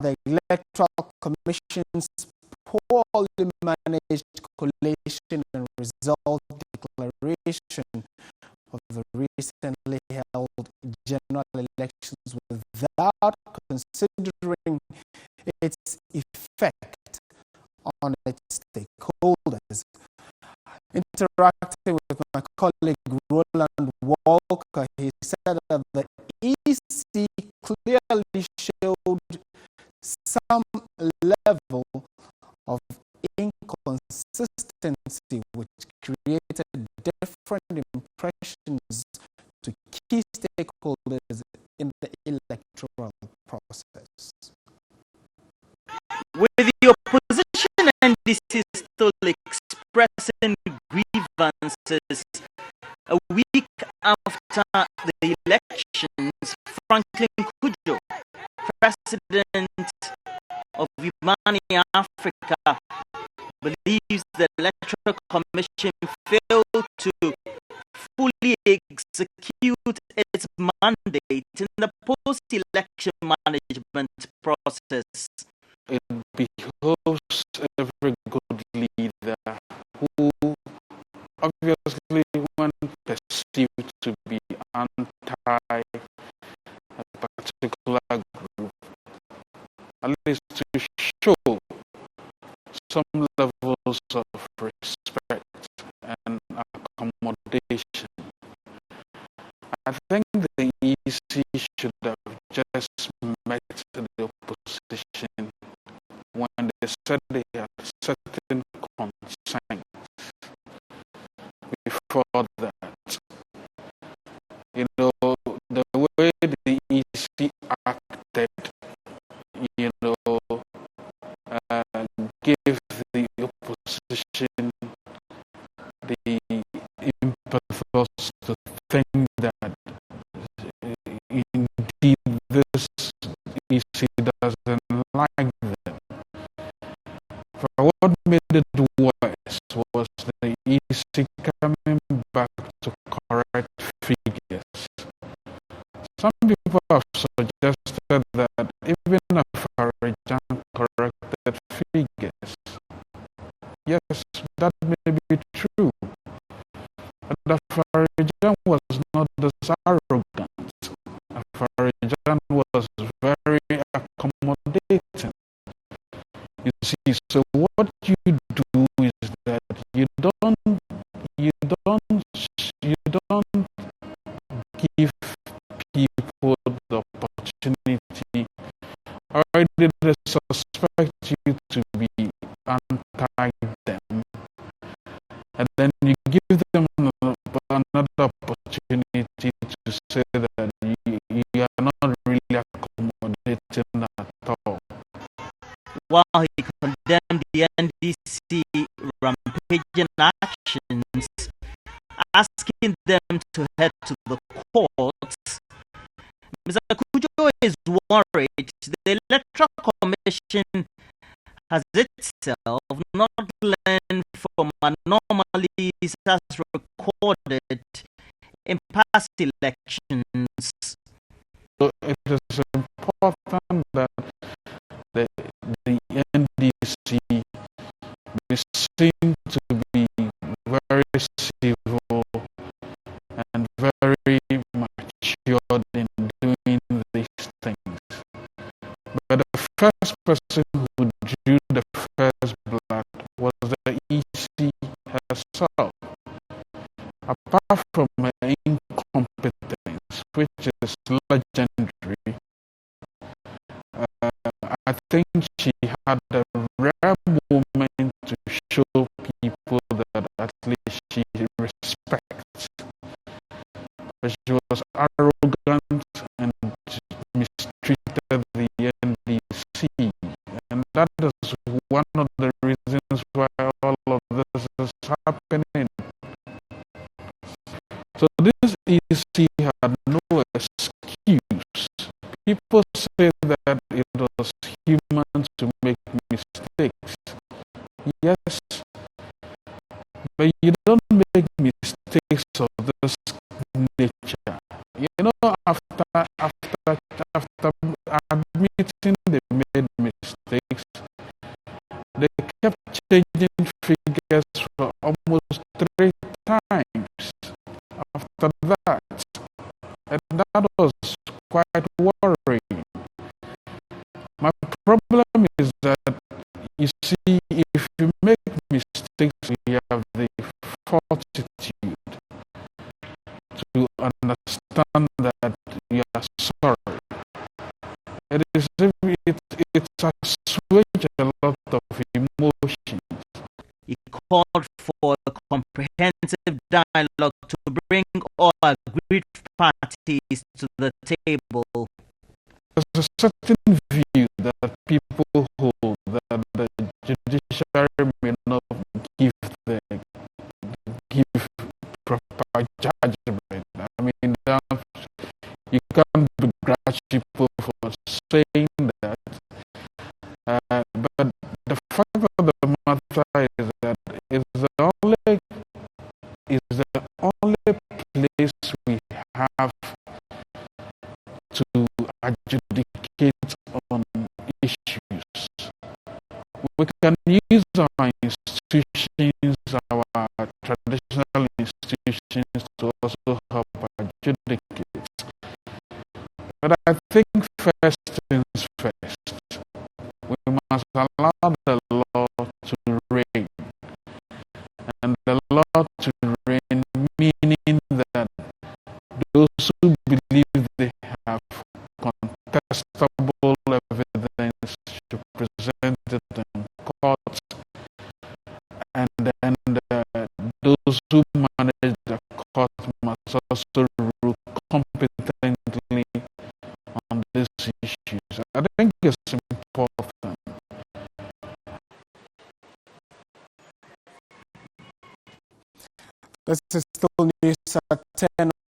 the Electoral Commission's poorly managed collation and result declaration of the recently held general elections without considering its effect on its stakeholders. Interacting with my colleague Roland Walker, he said that the EC clearly showed some level of inconsistency, which created different impressions to key stakeholders in the electoral process. With the opposition and this is still expressing grievances a week after the elections, Franklin Kujo, president of Imani Africa, believes the Electoral Commission failed to fully execute its mandate in the post-election management process. It behoves every good leader who, obviously, when perceived to be anti a particular group, at least to show some levels of respect and accommodation. I think the EC should have just met the opposition when they said they had certain concerns. Before that, the way the EC acted, gave the opposition the impetus to think that indeed this EC doesn't like them. But what made it worse was the EC coming back to correct figures. Some people have suggested that even if Farajan corrected figures, yes, that may be true, but Farajan was not this arrogant. Farajan was very accommodating. You see, so what you do is that you don't give people the opportunity, or they suspect you to be anti them, and then you give them another opportunity to say that you are not really accommodating at all. While he condemned the NDC rampaging actions, asking them to head to the courts, Mr. Kujo is worried the Electoral Commission has itself not learned from anomalies as recorded in past elections. So it is important that the NDC be seen to be very civil and very matured in doing these things. But the first person who drew the first blood was the EC herself. Apart from her incompetence, which is legendary, I think she had a rare moment to show people that at least she respects. But she was arrogant and mistreated the NDC. And that is one of the reasons why all of this is happening. So this EC had no excuse. People say that it was human to make mistakes. Yes, but you don't make mistakes of this nature. After admitting they made changing figures for almost 3 times after that. And that was quite worrying. My problem is that, you see, if you make mistakes, you have the fortitude to understand that you are sorry. It assuages a lot of emotions. He called for a comprehensive dialogue to bring all aggrieved parties to the table. There's a certain view that people hold that the judiciary may not give proper judgment. I mean, you can't begrudge people for saying that. But the fact of the matter is that it's the only place we have to adjudicate on issues. We can use our institutions, our traditional institutions, to also help adjudicate. But I think first things first, we must allow the law to reign. And the law to reign, meaning that those who believe they have contestable evidence should present it in court, and then those who manage the court must also rule competently on these issues. I think it's important. This is still news at 10